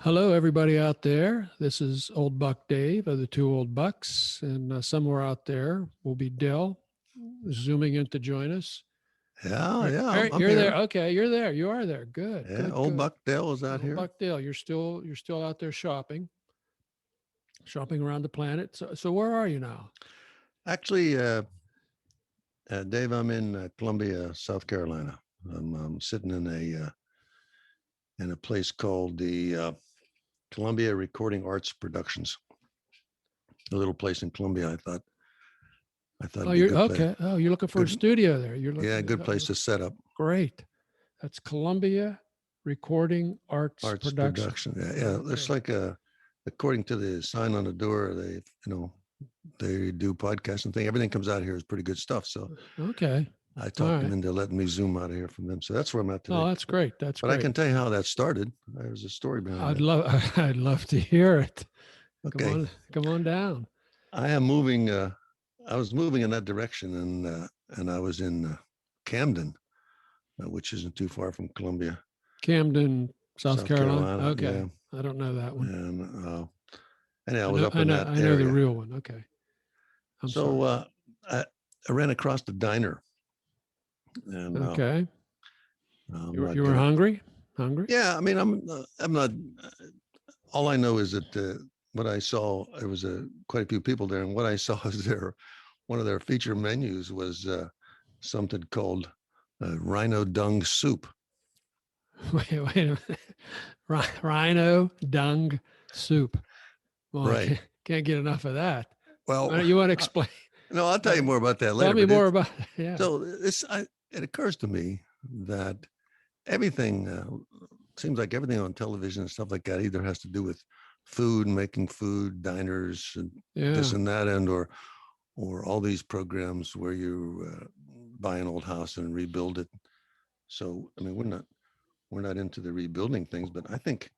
Hello, everybody out there. This is Old Buck Dave of the Two Old Bucks, and somewhere out there will be Dell zooming in to join us. Yeah, All yeah, right, I'm you're there. here. Okay, you're there. You are there. Good, Yeah, good, old good. Buckdale is out Well, here. Buckdale, you're still out there shopping around the planet. So where are you now? Actually, Dave, I'm in Columbia, South Carolina. I'm sitting in a place called the Columbia Recording Arts Productions, a little place in Columbia. I thought Oh, it'd be a you're good place. okay. Oh, you're looking for a Good, studio there. You're yeah, looking. good place to set up Great. That's Columbia Recording Arts arts Production. production. Yeah, yeah. It's Okay. like according to the sign on the door, they do podcasts and thing. Everything comes out here is pretty good stuff. So Okay. I All talked them right. into letting me zoom out of here from them. So that's where I'm at Oh, today. that's great. That's But I great. can tell you how that started. There's a story behind I'd that. love I'd love to hear it. Okay, Come on down. I am moving. I was moving in that direction, and I was in Camden, which isn't too far from Columbia, Camden, South South Carolina. Carolina. Okay. Yeah, I don't know that one. and anyhow, I was up in that I know the area. real one. Okay. I'm So sorry. I, I ran across the diner, and Okay. I'm You not were gonna. hungry? Hungry? Yeah, I mean, I'm not. All I know is that what I saw, there was quite a few people there, and what I saw is one of their feature menus was something called rhino dung soup. Wait a minute. Rhino dung soup. Well, I Right. can't get enough of that. Well, You want to uh, explain? no, I'll tell Uh, you more about that Tell later. me But more about yeah. it occurs to me that everything seems like everything on television and stuff like that either has to do with food, making food, diners, and this Yeah. and that, and or all these programs where you buy an old house and rebuild it. So I mean, we're not into the rebuilding things, but I think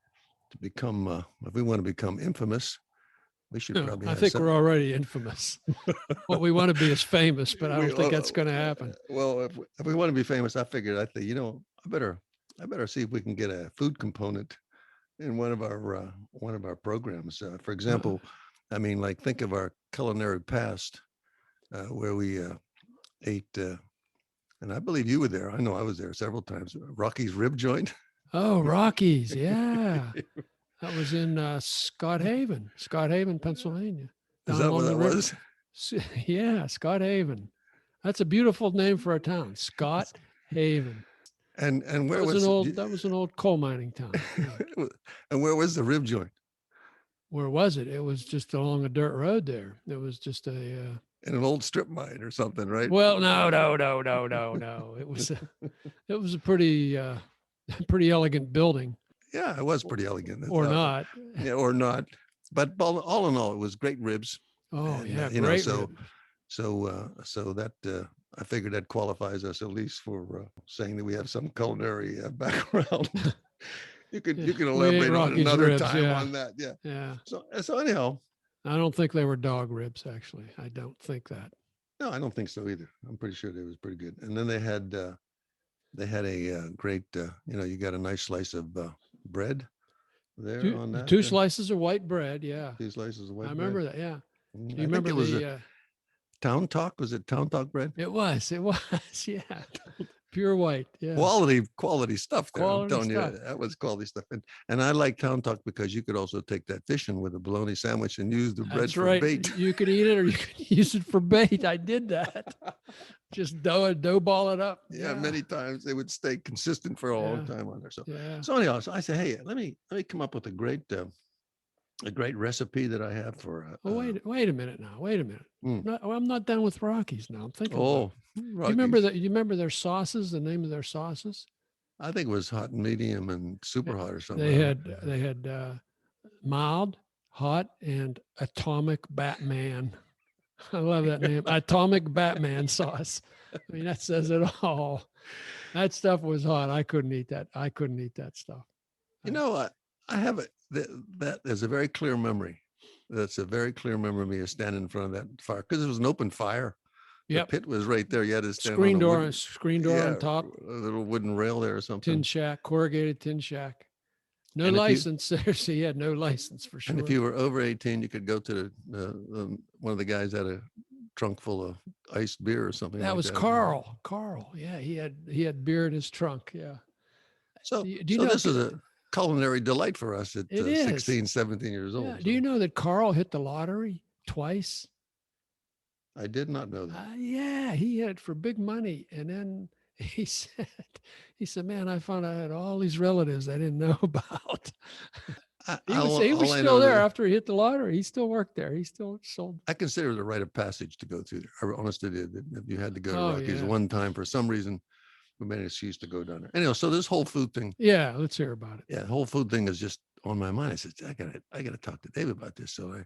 to become if we want to become infamous, we should No, probably I have think some. we're already infamous. What we want to be is famous, but I we don't think that's going to happen. well, if we want to be famous, I figured I think I better see if we can get a food component in one of our programs. For Uh, example, I mean, like think of our culinary past, where we ate. And I believe you were there. I know I was there several times. Rocky's rib joint. oh, Rockies. Yeah. That was in Scott Haven, Pennsylvania, Is down that what along the that river. was? Yeah, Scott Haven. That's a beautiful name for a town, Scott Haven. And That where was an was old that was an old coal mining town. Yeah. and where was the rib joint? Where was it? It was just along a dirt road there. It was just a In an old strip mine or something, right? well, no. It was a pretty pretty elegant building Yeah, it was pretty elegant. or not. Yeah, or not. But all in all, it was great ribs, Oh, and yeah, great rib. so that I figured that qualifies us at least for saying that we have some culinary background. you can Yeah, you can we ate elaborate on Rocky's another ribs. time Yeah, on that. Yeah. yeah. So anyhow, I don't think they were dog ribs. Actually, I don't think that. no, I don't think so either. I'm pretty sure they was pretty good. And then they had a great you got a nice slice of bread there on that. Two slices of white bread. Yeah, Two slices of I white bread. remember that. Yeah. Do you I think remember it was a the? Town Talk. Was it Town Talk bread? It was. It was. Yeah. Pure white. Yeah. Quality stuff there. I'm Quality telling you, stuff. that was quality stuff. And I like Town Talk because you could also take that fishing with a bologna sandwich and use the bread That's for right. bait. You could eat it or you could use it for bait. I did that. Just dough ball it up. Yeah, many times they would stay consistent for a long Yeah. time on there. So Yeah. so anyhow, so I said, hey, let me come up with a great recipe that I have for. Oh, wait a minute now. Wait a minute. Mm, I'm not done with Rockies now. I'm thinking about oh, it. Do you remember Rockies. that? You remember their sauces? The name of their sauces? I think it was hot and medium and super hot or something. They had mild, hot, and atomic Batman. I love that name, atomic Batman sauce. I mean, that says it all. That stuff was hot. I couldn't eat that. I couldn't eat that stuff. You know, I have it. That there's a very clear memory. That's a very clear memory of me standing in front of that fire because it was an open fire. The Yep. pit was right there. You had to stand on a Screen door on top. a little wooden rail there or something. Tin shack, corrugated tin shack. No And if you license. Seriously, he had no license for sure. and if you were over 18, you could go to one of the guys had a trunk full of iced beer or something That like was that. Carl. Carl. Yeah, he had beer in his trunk. Yeah. So Do you so know this is a culinary delight for us at it is? 16, 17 years Yeah. old. Do you So know that Carl hit the lottery twice? I did not know that. Yeah, he hit for big money, and then he said, man, I found I had all these relatives I didn't know about. He was All I still know there that after he hit the lottery. He still worked there. He still sold. I consider it a rite of passage to go through there. I honestly did. If you had to go to Oh Rockies yeah, one time for some reason, we made an excuse to go down there. Anyhow, so this whole food thing, yeah. Let's hear about it. yeah, whole food thing is just on my mind. I said, I gotta talk to David about this. So I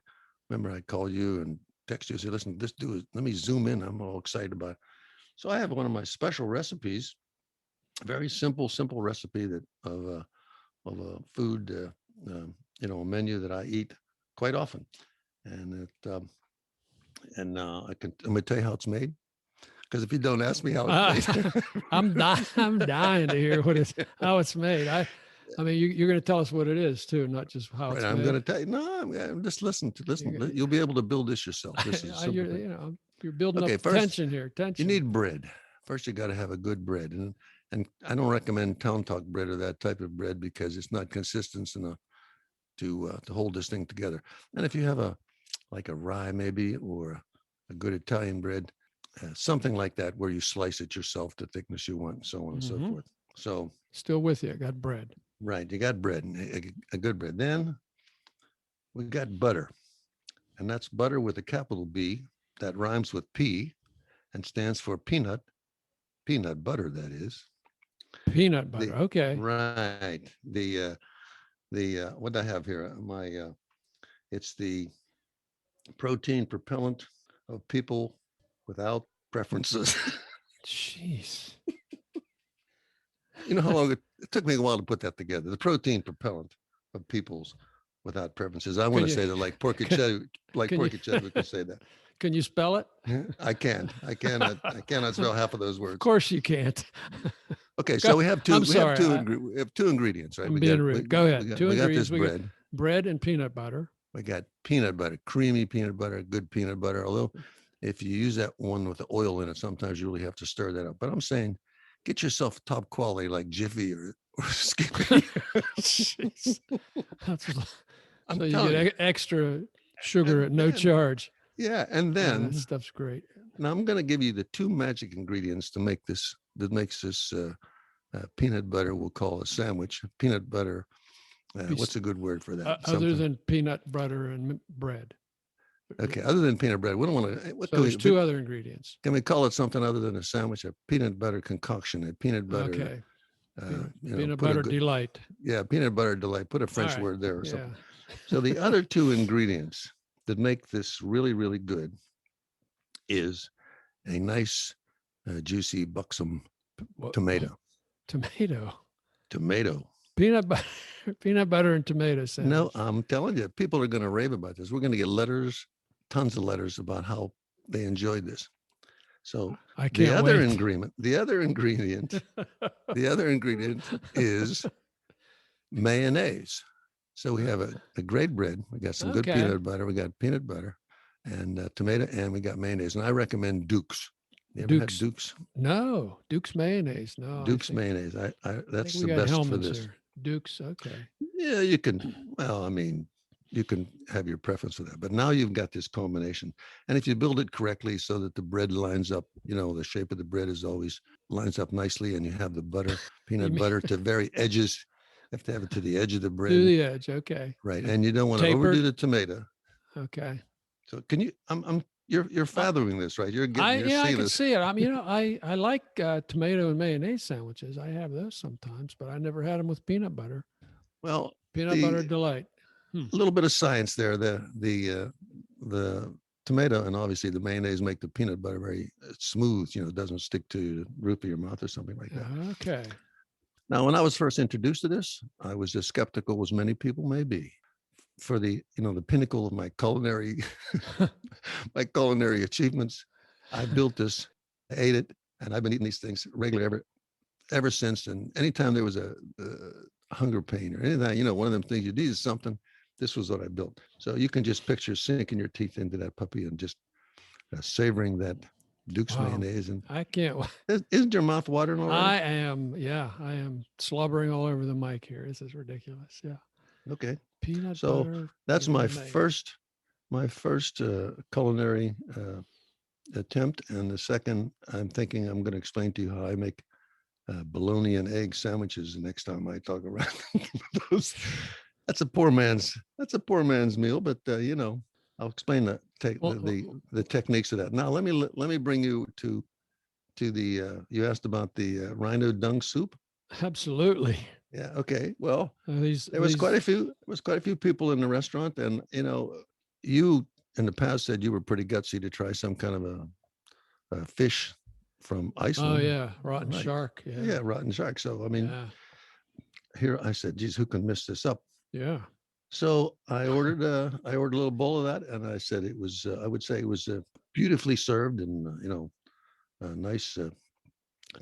remember I called you and texted you, say, listen, this dude, let me zoom in. I'm all excited about it. So I have one of my special recipes, a very simple recipe that of a food, a menu that I eat quite often. And I'm gonna tell you how it's made. Because if you don't ask me how it's made, I'm dying to hear how it's made. I mean, you're going to tell us what it is too, not just how right, it's I'm made. going to tell you. No, I'm just listen. You'll be able to build this yourself. This is a simple you're, thing. you're building Okay, up first tension here. you Tension. need bread. First, you got to have a good bread, and I don't recommend town talk bread or that type of bread because it's not consistent enough to hold this thing together. And if you have like a rye maybe or a good Italian bread, something like that, where you slice it yourself to thickness you want, and so on and so forth. So still with you. I got bread. right, you got bread, a good bread. Then we got butter, and that's butter with a capital B that rhymes with P and stands for peanut butter. That is Peanut butter. Okay. right. The what I have here, it's the protein propellant of people without preferences. Jeez. You know how long it took me a while to put that together. The protein propellant of peoples without preferences. I want to say that like Porky Chedwick, we can say that. Can you spell it? I can't. I cannot spell half of those words. Of course you can't. Okay, so we have two. I'm sorry. We have two ingredients, right? I'm being rude. Go ahead. We got this bread. Bread and peanut butter. We got peanut butter, creamy peanut butter, good peanut butter. Although, if you use that one with the oil in it, sometimes you really have to stir that up. But I'm saying, get yourself top quality like Jiffy or Skippy. Jeez. So you get extra sugar at no charge. Yeah, and then that stuff's great. Now I'm going to give you the two magic ingredients to make this. That makes this peanut butter. We'll call a sandwich. Peanut butter. What's a good word for that? Other than peanut butter and bread. Okay, other than peanut bread, we don't want to. So there's two other ingredients. Can we call it something other than a sandwich? A peanut butter concoction. A peanut butter. Okay. Peanut butter delight. Yeah, peanut butter delight. Put a French word there or something. Yeah. So the other two ingredients that make this really, really good is a nice, juicy, buxom tomato. Tomato. Peanut butter and tomato sandwich. No, I'm telling you, people are going to rave about this. We're going to get letters, tons of letters about how they enjoyed this. So the other ingredient is mayonnaise. So we have a great bread. We got some good peanut butter. We got peanut butter and tomato, and we got mayonnaise. And I recommend Duke's. You ever had Duke's? No, Duke's mayonnaise. No, Duke's mayonnaise. That's the best for this. Here. Duke's, okay. Yeah, you can. Well, I mean, you can have your preference for that. But now you've got this combination, and if you build it correctly so that the bread lines up, the shape of the bread is always lines up nicely, and you have the butter, peanut butter to very edges. You have to have it to the edge of the bread. To the edge, okay. Right, and you don't want to overdo the tomato. Okay. So can you? You're fathoming this, right? You're getting. I can see it. I like tomato and mayonnaise sandwiches. I have those sometimes, but I never had them with peanut butter. Well, peanut butter delight. A little bit of science there. The tomato and obviously the mayonnaise make the peanut butter very smooth. It doesn't stick to the roof of your mouth or something like that. Okay. Now, when I was first introduced to this, I was as skeptical as many people may be. For the pinnacle of my culinary achievements, I built this, I ate it, and I've been eating these things regularly ever since. And anytime there was a hunger pain or anything. One of them things you need is something. This was what I built. So you can just picture sinking your teeth into that puppy and just savoring that Duke's Wow. mayonnaise. And I can't. isn't your mouth watering already? I am slobbering all over the mic here. This is ridiculous. Yeah. Okay. Peanut So butter. that's and mayonnaise. my first culinary attempt. And the second, I'm thinking I'm going to explain to you how I make bologna and egg sandwiches the next time I talk around those. That's a poor man's meal, but I'll explain the techniques of that. Now let me bring you to the you asked about the rhino dung soup. Absolutely. Yeah. Okay. Well, These there was quite a few people in the restaurant, and you in the past said you were pretty gutsy to try some kind of a fish from Oh Iceland. yeah, rotten Right. shark. Yeah. Yeah, rotten shark. So I mean, Yeah. here I said, geez, who can mess this up? Yeah. So I ordered a little bowl of that, and I said it was I would say it was beautifully served and nice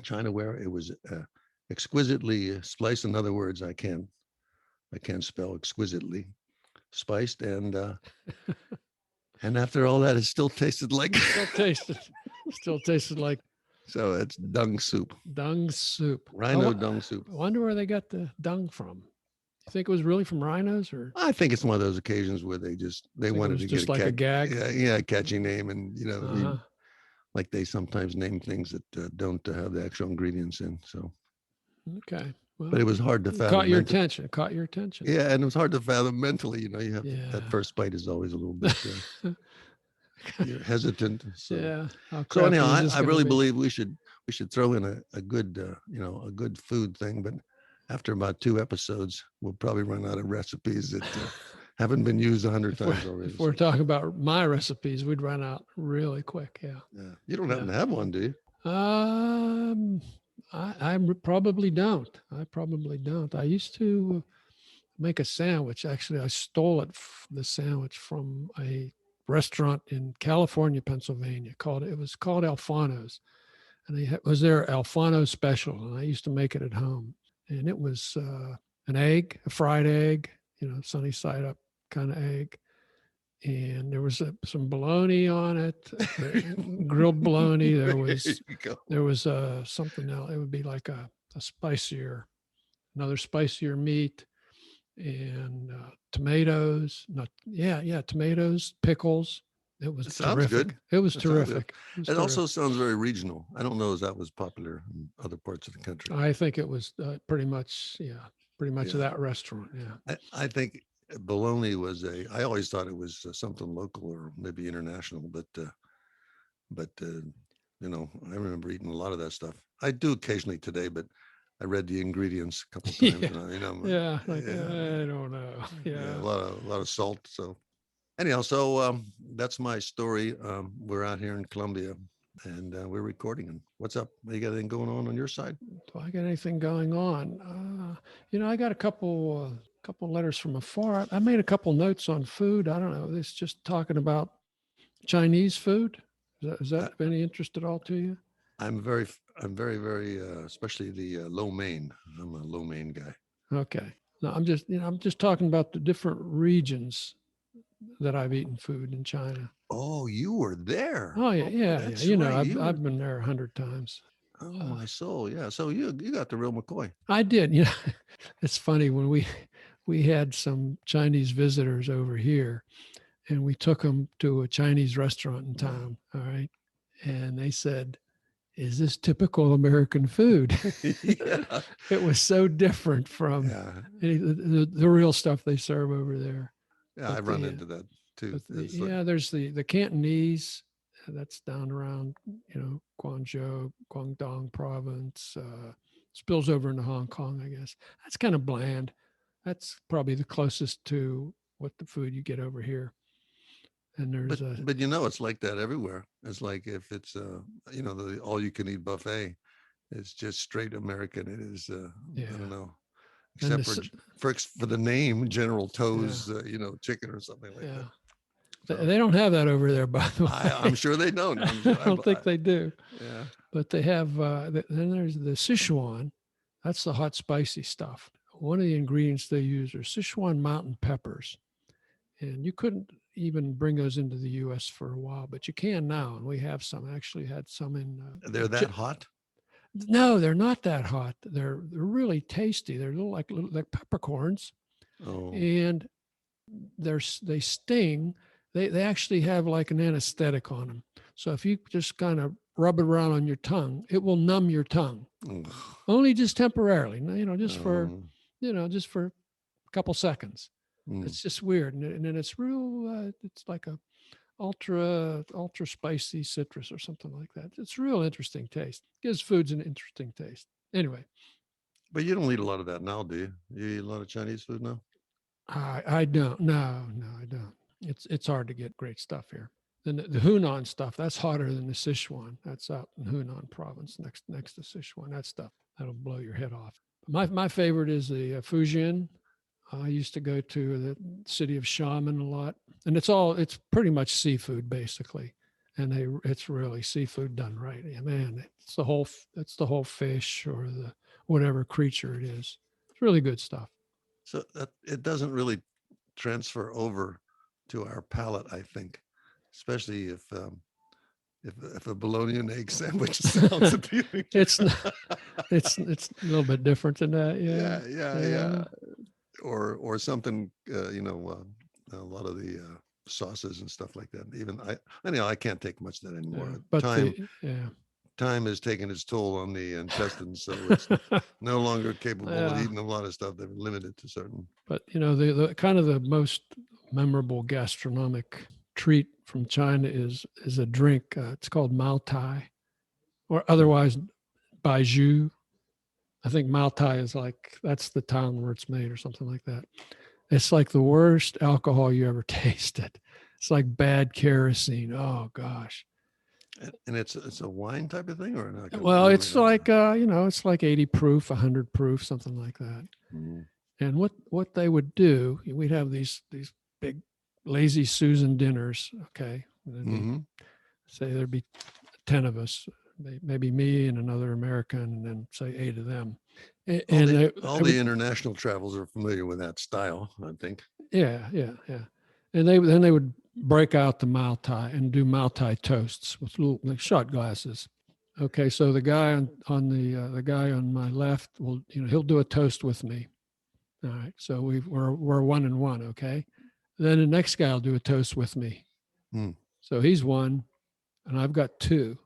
chinaware. It was exquisitely spliced. In other words, I can't spell exquisitely spiced, and after all that, it still tasted like still tasted like so it's dung soup, dung soup. rhino dung soup. I wonder where they got the dung from. You think it was really from rhinos, or I think it's one of those occasions where they wanted to just get like a gag? yeah, catchy name, and Uh-huh. like they sometimes name things that don't have the actual ingredients in. So, Okay. Well, but it was hard to fathom. Caught your attention. Caught your attention. Yeah, and it was hard to fathom mentally. You have Yeah. that first bite is always a little bit you're hesitant. So. Yeah. So anyhow, I really believe we should throw in a good a good food thing. But after about 2 episodes, we'll probably run out of recipes that haven't been used 100 times already. If we're talking about my recipes, we'd run out really quick. Yeah. Yeah. You don't happen to have one, do you? I probably don't. I used to make a sandwich. Actually, I stole the sandwich from a restaurant in California, Pennsylvania. It was called Alfano's, and it was their Alfano special. And I used to make it at home. And it was an egg, a fried egg, sunny side up kind of egg. And there was some bologna on it, grilled bologna. There was something else. It would be like another spicier meat, and tomatoes. Tomatoes, pickles. It was terrific. Good. It was terrific. It also sounds very regional. I don't know if that was popular in other parts of the country. I think it was pretty much that restaurant. Yeah. I think bologna was I always thought it was something local or maybe international, but I remember eating a lot of that stuff. I do occasionally today, but I read the ingredients a couple of times. I don't know. Yeah. A lot of salt. So anyhow, so that's my story. We're out here in Colombia, and we're recording. And what's up? You got anything going on your side? Do I got anything going on? I got a couple letters from afar. I made a couple notes on food. I don't know. This just talking about Chinese food. Is that of any interest at all to you? I'm very, very, especially the lo mein. I'm a lo mein guy. Okay. No, I'm just talking about the different regions that I've eaten food in China. Oh, you were there. Oh yeah, yeah. I've been there 100 times. Oh my soul, yeah. So you got the real McCoy. I did. It's funny when we had some Chinese visitors over here, and we took them to a Chinese restaurant in town. All right, and they said, "Is this typical American food?" Yeah. It was so different from the real stuff they serve over there. Yeah, I've run into that too. There's the Cantonese that's down around Guangzhou, Guangdong province, spills over into Hong Kong. I guess that's kind of bland. That's probably the closest to what the food you get over here. And there's but it's like that everywhere. It's like if it's the all you can eat buffet, it's just straight American. It is I don't know. Except for the name General Tso's, chicken or something like that. So, they don't have that over there, by the way. I'm sure they don't. I don't think they do. Yeah. But they have. Then there's the Sichuan. That's the hot, spicy stuff. one of the ingredients they use are Sichuan mountain peppers. And you couldn't even bring those into the U.S. for a while, but you can now. And we have some. I actually had some in. They're that hot? No, they're not that hot. They're really tasty. They're little like peppercorns, Oh, and they sting. They actually have like an anesthetic on them. So if you just kind of rub it around on your tongue, it will numb your tongue, ugh. only just temporarily. Just for Um, just for a couple seconds. mm. It's just weird, and then it's real. It's like a ultra spicy citrus or something like that. It's real interesting taste. Gives foods an interesting taste. Anyway, But you don't eat a lot of that now, do you? You eat a lot of Chinese food now? I don't. No, I don't. It's hard to get great stuff here. Then the Hunan stuff, that's hotter than the Sichuan. That's out in Hunan province, next to Sichuan. That stuff that'll blow your head off. My favorite is the Fujian. I used to go to the city of Xiamen a lot, and it's pretty much seafood basically, and it's really seafood done right. Yeah, man, it's the whole fish or the whatever creature it is. It's really good stuff. So that it doesn't really transfer over to our palate, I think, especially if a bologna and egg sandwich sounds appealing. It's not, it's a little bit different than that. Yeah, Yeah. Or something, a lot of the sauces and stuff like that. Even I can't take much of that anymore. yeah. But Time has taken its toll on the intestines, so it's no longer capable of eating a lot of stuff. They're limited to certain. But the kind of the most memorable gastronomic treat from China is a drink. It's called Mao Tai, or otherwise Baiju. I think Mao Tai is like that's the town where it's made or something like that. It's like the worst alcohol you ever tasted. It's like bad kerosene. Oh gosh. And it's a wine type of thing, or like Well, it's like it's like 80 proof, 100 proof, something like that. Mm. And what they would do, we'd have these big lazy Susan dinners. Okay, Mm-hmm. say there'd be 10 of us, maybe me and another American, and then say 8 of them. All the international travels are familiar with that style, I think. Yeah. And they would break out the Mao Tai and do Mao Tai toasts with little like shot glasses. Okay, so the guy the guy on my left will he'll do a toast with me. All right, so we're 1 and 1. Okay, then the next guy will do a toast with me. Mm. So he's 1, and I've got 2.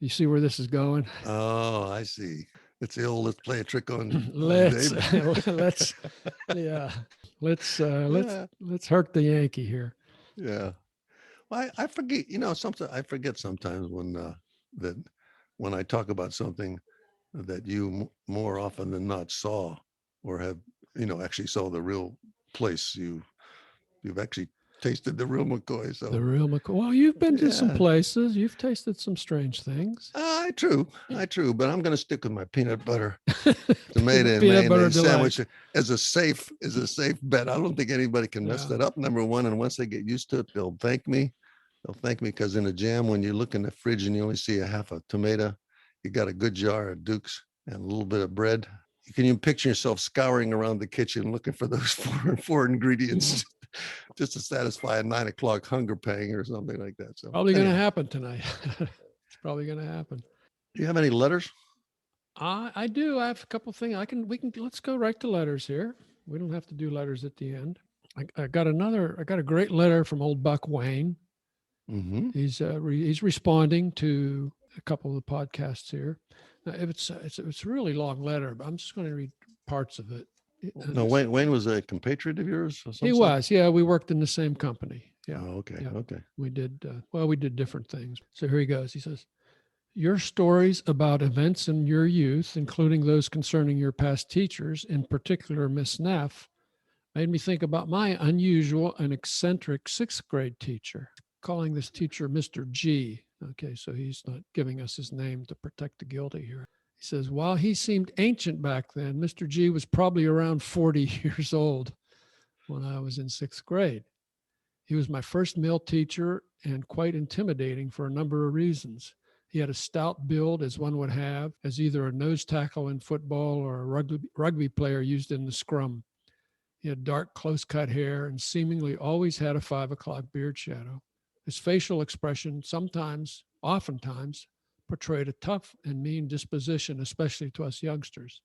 You see where this is going? Oh, I see. It's the old let's play a trick on let's David. let's hurt the Yankee here. Yeah. Well, I forget. Sometimes I forget sometimes when I talk about something that you more often than not saw or have actually saw the real place. You've actually tasted the real McCoy. So the real McCoy. Well, you've been to some places. You've tasted some strange things. True. But I'm going to stick with my peanut butter tomato and peanut butter mayonnaise sandwich as a safe bet. I don't think anybody can mess that up. Number one, and once they get used to it, they'll thank me. They'll thank me because in a jam, when you look in the fridge and you only see a half a tomato, you got a good jar of Dukes and a little bit of bread. You can even picture yourself scouring around the kitchen looking for those four ingredients just to satisfy a 9 o'clock hunger pang or something like that. So probably going to happen tonight. It's probably going to happen. Do you have any letters? I do. I have a couple of things. Let's go right to letters here. We don't have to do letters at the end. I got a great letter from old Buck Wayne. Mm-hmm. He's responding to a couple of the podcasts here. Now, it's a really long letter, but I'm just going to read parts of it. No, Wayne was a compatriot of yours? Or something? He was, yeah. We worked in the same company. Yeah. Oh, okay. Yeah. Okay. We did, we did different things. So here he goes. He says, your stories about events in your youth, including those concerning your past teachers, in particular Miss Neff, made me think about my unusual and eccentric 6th grade teacher, calling this teacher Mr. G. Okay, so he's not giving us his name to protect the guilty here. He says, while he seemed ancient back then, Mr. G was probably around 40 years old when I was in 6th grade. He was my first male teacher and quite intimidating for a number of reasons. He had a stout build, as one would have, as either a nose tackle in football or a rugby player used in the scrum. He had dark, close-cut hair and seemingly always had a 5 o'clock beard shadow. His facial expression oftentimes, portrayed a tough and mean disposition, especially to us youngsters.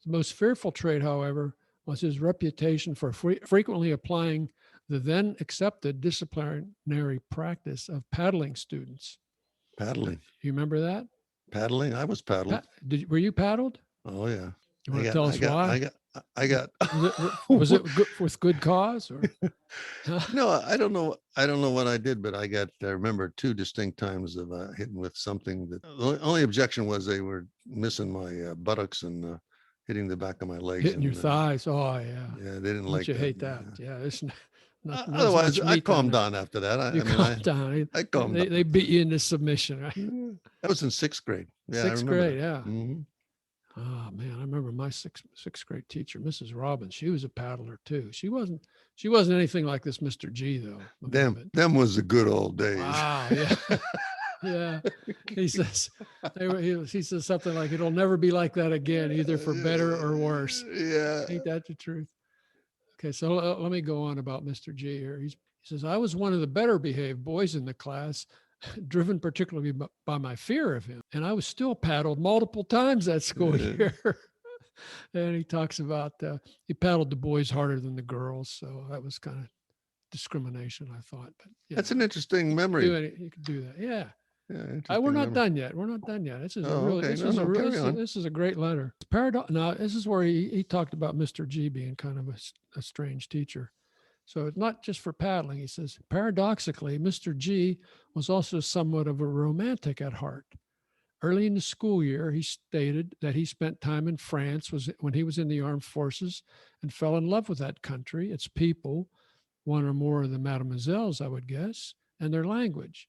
The most fearful trait, however, was his reputation for frequently applying the then accepted disciplinary practice of paddling students. Paddling. You remember that? Paddling. I was paddled. Were you paddled? Oh yeah. You want to tell us why? I got. Was it good, with good cause? Or? No, I don't know. I don't know what I did, but I remember 2 distinct times of hitting with something that the only objection was they were missing my buttocks and hitting the back of my legs. Hitting your thighs. Oh, yeah. Yeah, they didn't Don't like you that. hate that? Yeah. It's not Otherwise, I calmed down after that. I calmed down. I calmed down. They beat you into submission, right? That was in 6th grade. Yeah, 6th grade, yeah. Mm-hmm. Oh man, I remember my sixth grade teacher, Mrs. Robbins. She was a paddler too. She wasn't anything like this Mr. G though. Them was the good old days. Wow, yeah. Yeah. He says he says something like, it'll never be like that again, either for better or worse. Yeah. Ain't that the truth? Okay, so let me go on about Mr. G here. He says, I was one of the better behaved boys in the class, driven particularly by my fear of him. And I was still paddled multiple times that school year. And he talks about he paddled the boys harder than the girls. So that was kind of discrimination, I thought. But that's an interesting memory. You could do that. Yeah. We're not done yet. We're not done yet. This is this is a great letter. Now, this is where he talked about Mr. G being kind of a strange teacher. So it's not just for paddling. He says, paradoxically, Mr. G was also somewhat of a romantic at heart. Early in the school year, he stated that he spent time in France when he was in the armed forces and fell in love with that country, its people, one or more of the mademoiselles, I would guess, and their language.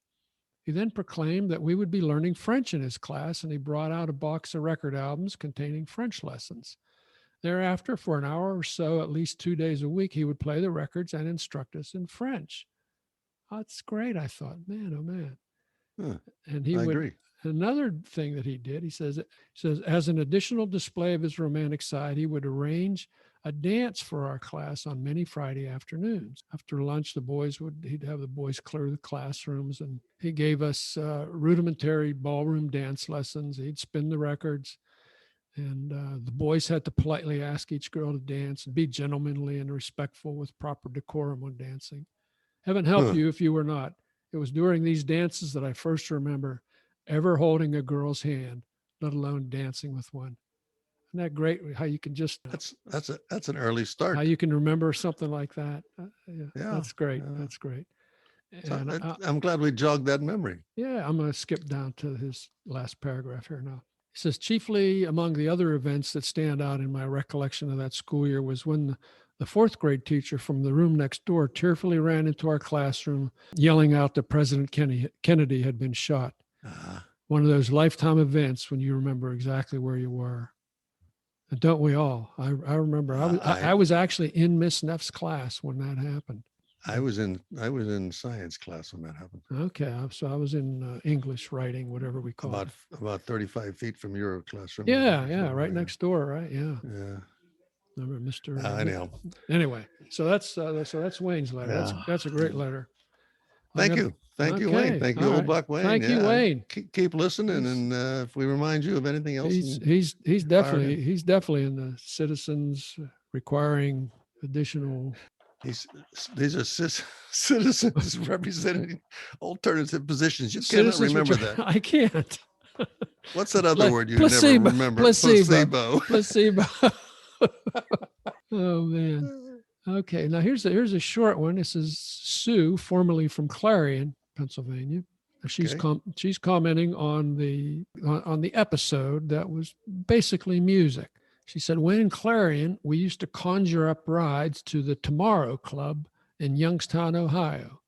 He then proclaimed that we would be learning French in his class, and he brought out a box of record albums containing French lessons. Thereafter, for an hour or so, at least 2 days a week, he would play the records and instruct us in French. Oh, that's great, I thought. Man, oh man. Huh, and I agree. Another thing that he did, he says, as an additional display of his romantic side, he would arrange a dance for our class on many Friday afternoons. After lunch, he'd have the boys clear the classrooms, and he gave us rudimentary ballroom dance lessons. He'd spin the records, and the boys had to politely ask each girl to dance and be gentlemanly and respectful with proper decorum when dancing. Heaven help you if you were not. It was during these dances that I first remember ever holding a girl's hand, let alone dancing with one. Isn't that great? How you can just that's an early start. How you can remember something like that. Yeah, that's great. Yeah. That's great. And I'm glad we jogged that memory. Yeah, I'm going to skip down to his last paragraph here now. He says, chiefly among the other events that stand out in my recollection of that school year was when the 4th grade teacher from the room next door tearfully ran into our classroom, yelling out that President Kennedy had been shot. One of those lifetime events when you remember exactly where you were. And don't we all? I remember I was actually in Miss Neff's class when that happened. I was in science class when that happened. Okay, so I was in English writing, whatever we call it. About 35 feet from your classroom. Yeah, right next door, right? Yeah. Yeah. Remember Mr. Anyhow. Anyway, so that's Wayne's letter. Yeah. That's a great letter. Thank you, Wayne. Thank you, old Buck Wayne. Thank you, Wayne. Keep listening, and if we remind you of anything else, he's definitely in the citizens requiring additional. These are citizens representing alternative positions. You cannot remember that. I can't. What's that other word you placebo, never remember? Placebo. Oh man. Okay. Now here's a short one. This is Sue, formerly from Clarion, Pennsylvania. She's commenting on the episode that was basically music. She said, when in Clarion, we used to conjure up rides to the Tomorrow Club in Youngstown, Ohio.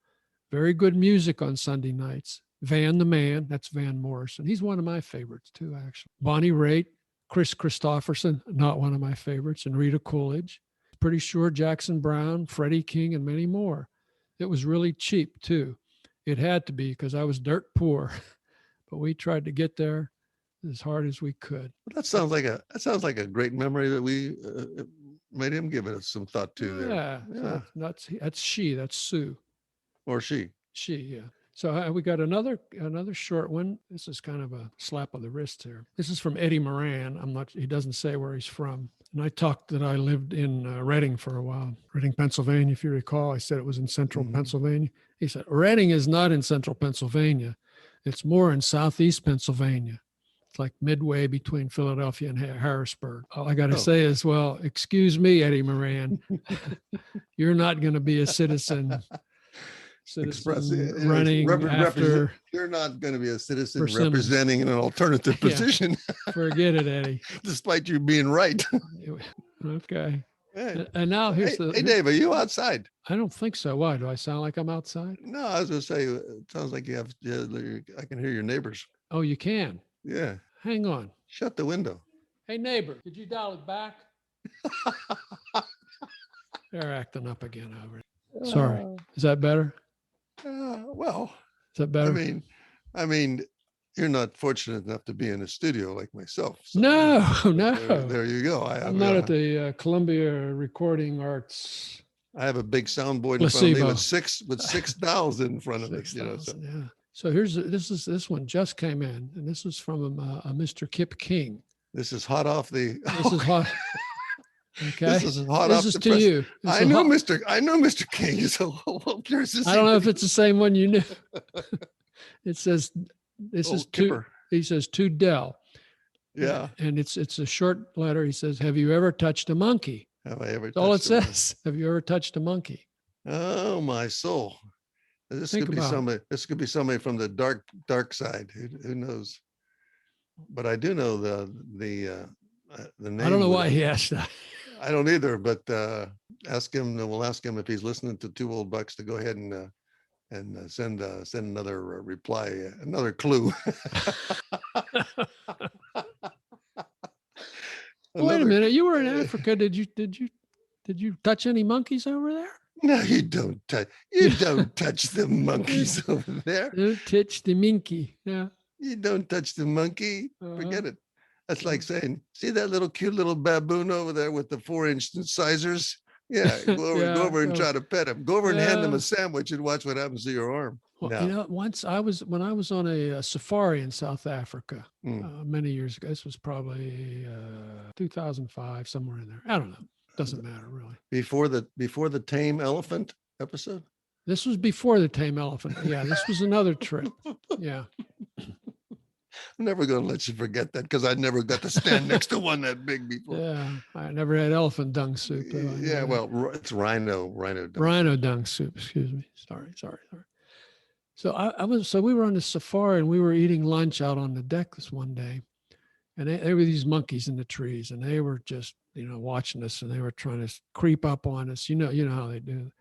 Very good music on Sunday nights. Van the Man, that's Van Morrison. He's one of my favorites too, actually. Bonnie Raitt, Chris Christopherson, not one of my favorites, and Rita Coolidge. Pretty sure Jackson Browne, Freddie King, and many more. It was really cheap too. It had to be because I was dirt poor. but we tried to get there as hard as we could. That sounds like a great memory that we made him give it some thought to there. Yeah. So that's she. That's Sue. Or she. She. Yeah. So we got another short one. This is kind of a slap on the wrist here. This is from Eddie Moran. He doesn't say where he's from. And I talked that I lived in Reading for a while. Reading, Pennsylvania, if you recall. I said it was in central Pennsylvania. He said, Reading is not in central Pennsylvania. It's more in southeast Pennsylvania. It's like midway between Philadelphia and Harrisburg. All I got to say is, well, excuse me, Eddie Moran. You're not going to be a citizen running after. You're not going to be a citizen representing an alternative position. Forget it, Eddie. Despite you being right. Okay. Hey. And now here's Hey, Dave, are you outside? I don't think so. Why? Do I sound like I'm outside? No, I was going to say, it sounds like you have, I can hear your neighbors. Oh, you can? Yeah. Hang on. Shut the window. Hey, neighbor, could you dial it back? They're acting up again over it. Sorry. Is that better? Well, is that better? I mean, you're not fortunate enough to be in a studio like myself. So no. There you go. I'm not at the Columbia Recording Arts. I have a big soundboard in front of me with six dials in front of it. So. Yeah. So this one just came in, and this is from a Mr. Kip King. This is hot off the. This is hot. Okay. This is hot off the press. You. I know Mr. King. So I don't know if it's the same one you knew. It says this is Kipper. He says to Dell. Yeah. And it's a short letter. He says, "Have you ever touched a monkey?" Have I ever? That's all it says. Have you ever touched a monkey? Oh my soul! This could be somebody. This could be somebody from the dark side. Who knows? But I do know the name. I don't know why he asked that. I don't either, but ask him. We'll ask him if he's listening to Two Old Bucks to go ahead and send another reply, another clue. Wait a minute! You were in Africa. Did you touch any monkeys over there? No, you don't touch. You don't touch the monkeys over there. Don't touch the monkey. Yeah. You don't touch the monkey. Forget it. That's like saying, see that little cute little baboon over there with the 4-inch incisors? Yeah, go over and try to pet him. Go over and hand him a sandwich and watch what happens to your arm. Well, once when I was on a safari in South Africa many years ago. This was probably 2005, somewhere in there. I don't know. Doesn't matter really. Before the tame elephant episode? This was before the tame elephant. Yeah, this was another trip. Yeah. I'm never going to let you forget that because I never got to stand next to one that big before. Yeah, I never had elephant dung soup. Yeah, well, it's rhino dung soup. Excuse me. Sorry. So we were on the safari and we were eating lunch out on the deck this one day, and there were these monkeys in the trees, and they were just watching us, and they were trying to creep up on us. You know how they do,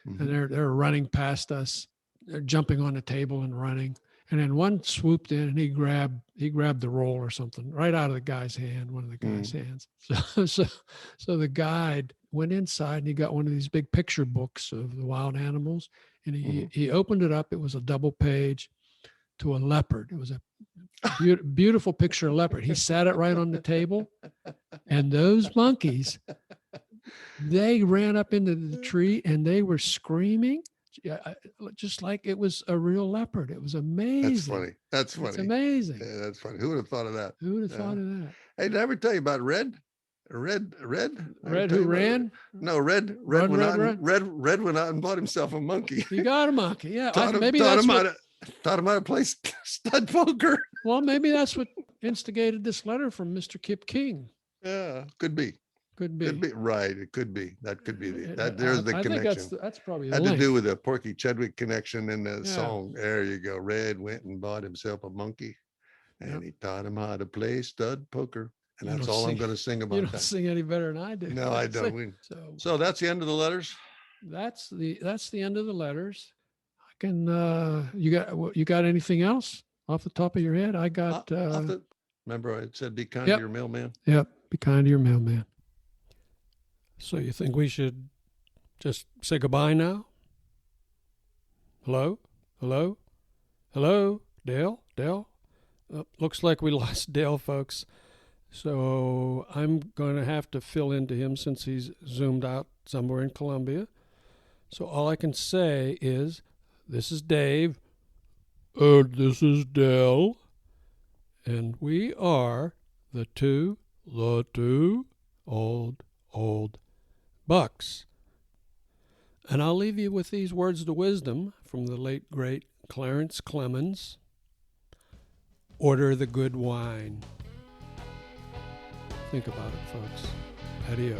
and they're running past us. They're jumping on the table and running. And then one swooped in and he grabbed the roll or something right out of the guy's hand, one of the guy's hands. So the guide went inside and he got one of these big picture books of the wild animals, and he opened it up. It was a double page to a leopard. It was a beautiful picture of leopard. He sat it right on the table, and those monkeys, they ran up into the tree and they were screaming. Just like it was a real leopard. It was amazing. That's funny. It's amazing. Yeah, that's funny. Who would have thought of that? Who would have thought of that? Hey, did I ever tell you about Red? Red who ran? No, Red went out and bought himself a monkey. He got a monkey. Yeah. Taught him how to play stud poker. Well, maybe that's what instigated this letter from Mr. Kip King. Yeah, could be. Could be. Right. It could be. That could be there's the connection. I think that's probably had to do with the Porky Chedwick connection in the song. There you go. Red went and bought himself a monkey, and he taught him how to play stud poker. And that's all I'm going to sing about. You don't sing any better than I do. No, I don't. So that's the end of the letters. That's the end of the letters. I can. You got anything else off the top of your head? I got. Remember, I said be kind to your mailman. Yep, be kind to your mailman. So you think we should just say goodbye now? Hello? Dale? Looks like we lost Dale, folks. So I'm going to have to fill into him since he's zoomed out somewhere in Colombia. So all I can say is, this is Dave. And this is Dale. And we are the two old bucks. And I'll leave you with these words of wisdom from the late, great Clarence Clemens. Order the good wine. Think about it, folks. Adios.